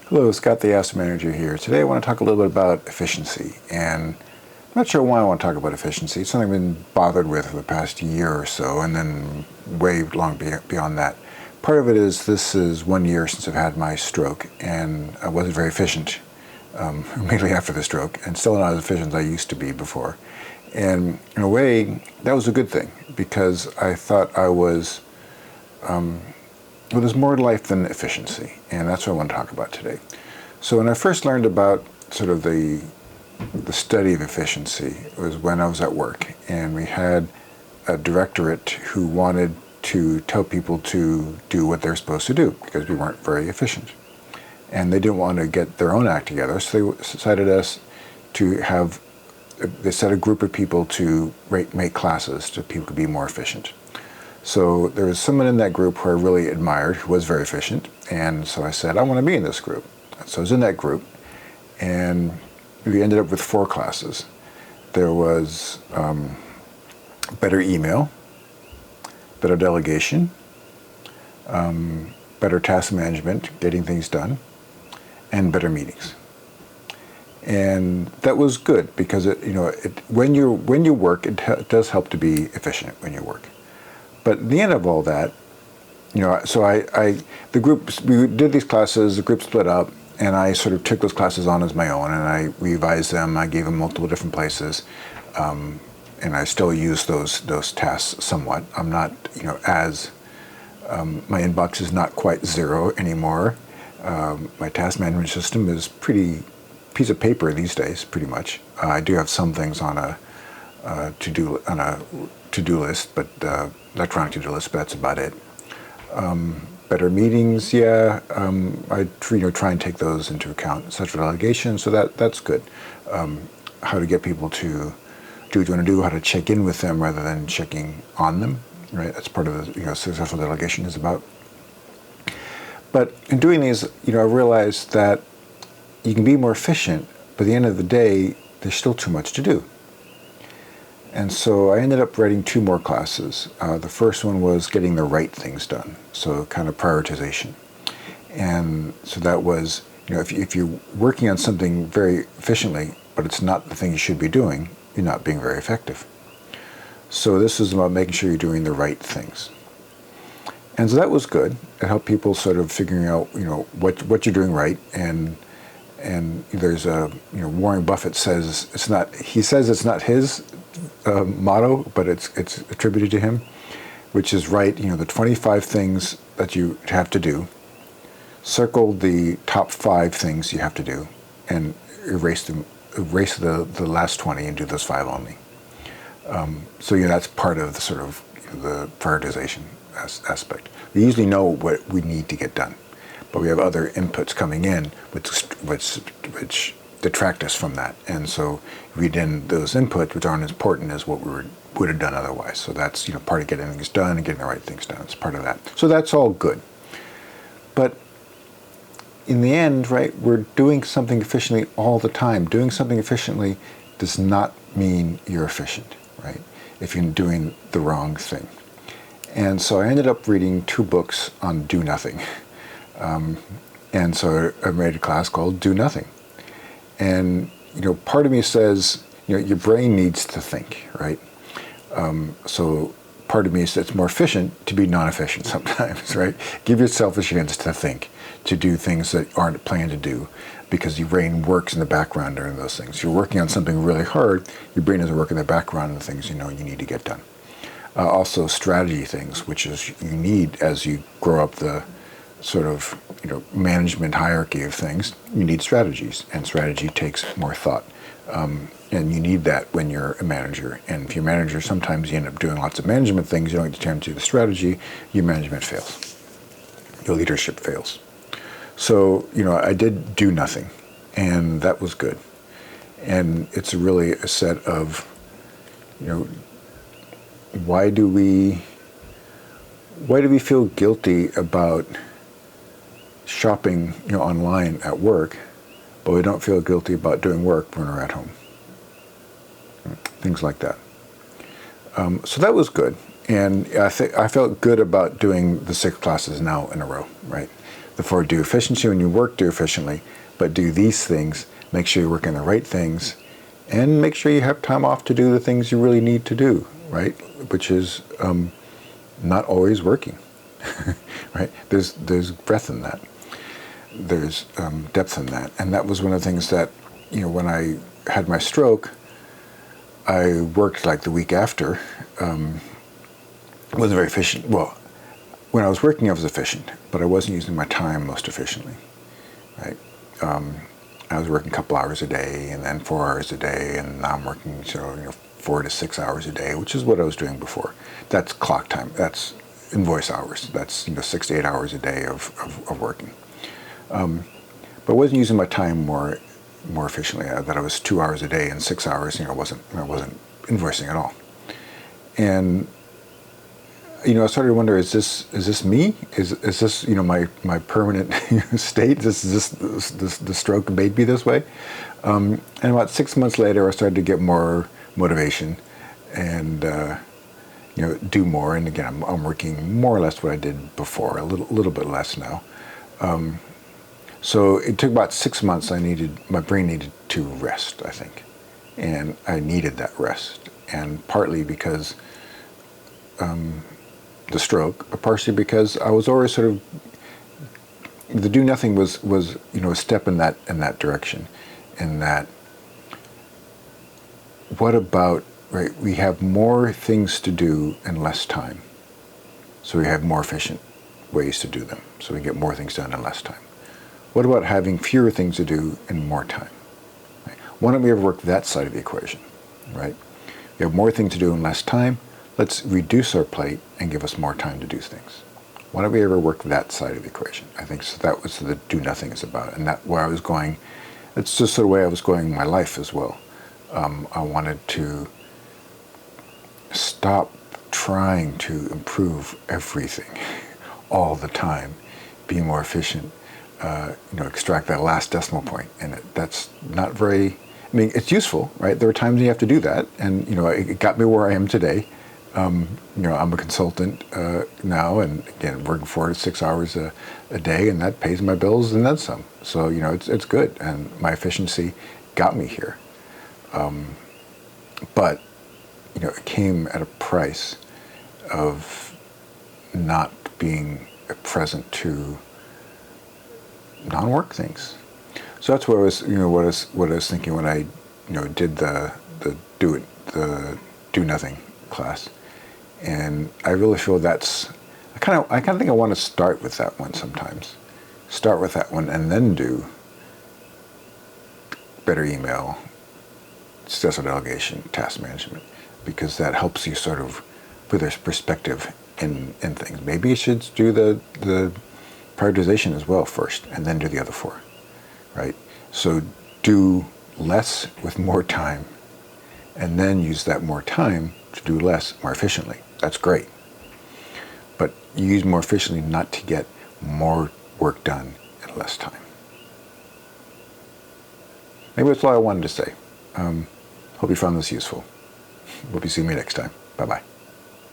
Hello, Scott the Asset Manager here. Today I want to talk a little bit about efficiency, and I'm not sure why I want to talk about efficiency. It's something I've been bothered with for the past year or so, and then way long beyond that. Part of it is this is 1 year since I've had my stroke, and I wasn't very efficient immediately after the stroke, and still not as efficient as I used to be before. And in a way, that was a good thing, because I thought I was well, there's more to life than efficiency, and that's what I want to talk about today. So when I first learned about sort of the study of efficiency, it was when I was at work, and we had a directorate who wanted to tell people to do what they're supposed to do because we weren't very efficient. And they didn't want to get their own act together, so they decided they set a group of people to make classes so people could be more efficient. So there was someone in that group who I really admired, who was very efficient, and so I said, I want to be in this group. So I was in that group, and we ended up with 4 classes. There was better email, better delegation, better task management, getting things done, and better meetings. And that was good because when you work, it does help to be efficient when you work. But at the end of all that, so we did these classes, the group split up, and I sort of took those classes on as my own, and I revised them. I gave them multiple different places, and I still use those tasks somewhat. I'm not, my inbox is not quite zero anymore. My task management system is pretty piece of paper these days, pretty much. I do have some things on a to-do list, but electronic to-do list, but that's about it. Better meetings, yeah. I try and take those into account. Central delegation, so that's good. How to get people to do what you want to do, how to check in with them rather than checking on them, right? That's part of the successful delegation is about. But in doing these, I realized that you can be more efficient, but at the end of the day, there's still too much to do. And so I ended up writing 2 more classes. The first one was getting the right things done, so kind of prioritization. And so that was, if you're working on something very efficiently, but it's not the thing you should be doing, you're not being very effective. So this is about making sure you're doing the right things. And so that was good. It helped people sort of figuring out, what you're doing right. And there's Warren Buffett says it's not his motto, but it's attributed to him, which is write, the 25 things that you have to do, circle the top 5 things you have to do, and erase the last 20 and do those 5 only. So that's part of the sort of the prioritization aspect. We usually know what we need to get done, but we have other inputs coming in which detract us from that. And so read in those inputs which aren't as important as what we would have done otherwise. So that's part of getting things done and getting the right things done. It's part of that. So that's all good. But in the end, right, we're doing something efficiently all the time. Doing something efficiently does not mean you're efficient, right? If you're doing the wrong thing. And so I ended up reading 2 books on do nothing. And so I made a class called Do Nothing. And, part of me says, your brain needs to think, right? So part of me says it's more efficient to be non-efficient sometimes, right? Give yourself a chance to think, to do things that aren't planned to do, because your brain works in the background during those things. You're working on something really hard, your brain doesn't work in the background of the things you need to get done. Also strategy things, which is you need as you grow up the sort of management hierarchy of things, you need strategies, and strategy takes more thought, and you need that when you're a manager. And if you're a manager, sometimes you end up doing lots of management things, you don't get the time to do the strategy, your management fails, your leadership fails. So I did Do Nothing, and that was good. And it's really a set of why do we feel guilty about shopping online at work, but we don't feel guilty about doing work when we're at home? Things like that. So that was good. And I felt good about doing the 6 classes now in a row, right? for do efficiency when you work, do efficiently, but do these things, make sure you're working the right things, and make sure you have time off to do the things you really need to do, right? Which is not always working, right? There's breadth in that. There's depth in that. And that was one of the things that, when I had my stroke, I worked like the week after. It wasn't very efficient. Well, when I was working, I was efficient, but I wasn't using my time most efficiently, right? I was working a couple hours a day, and then 4 hours a day, and now I'm working 4 to 6 hours a day, which is what I was doing before. That's clock time. That's invoice hours. That's 6 to 8 hours a day of working. But I wasn't using my time more efficiently. That I was 2 hours a day and 6 hours. I wasn't invoicing at all. And I started to wonder: is this me? Is this my permanent state? Is this the stroke made me this way? And about 6 months later, I started to get more motivation and do more. And again, I'm working more or less what I did before, a little bit less now. So it took about 6 months. My brain needed to rest, I think, and I needed that rest, and partly because the stroke, but partially because I was always sort of, the do nothing was a step in that direction, in that, what about, right, we have more things to do in less time, so we have more efficient ways to do them, so we get more things done in less time. What about having fewer things to do in more time? Right? Why don't we ever work that side of the equation, right? We have more things to do in less time. Let's reduce our plate and give us more time to do things. Why don't we ever work that side of the equation? I think so. That was the do nothing is about, and that where I was going. It's just the way I was going in my life as well. I wanted to stop trying to improve everything all the time, be more efficient, extract that last decimal point. And that's not very, it's useful, right? There are times you have to do that, and it got me where I am today. I'm a consultant now, and again, working 4 to 6 hours a day, and that pays my bills and then some. So it's good, and my efficiency got me here. But it came at a price of not being present to non-work things. So that's what I was, what I was thinking when I, did the do nothing class. And I really feel that's, I kind of think I want to start with that one sometimes. Start with that one and then do better email, successful delegation, task management, because that helps you sort of put this perspective in things. Maybe you should do the prioritization as well first, and then do the other 4, right? So do less with more time, and then use that more time to do less more efficiently. That's great. But you use more efficiently not to get more work done in less time. Maybe that's all I wanted to say. Hope you found this useful. Hope you see me next time. Bye-bye.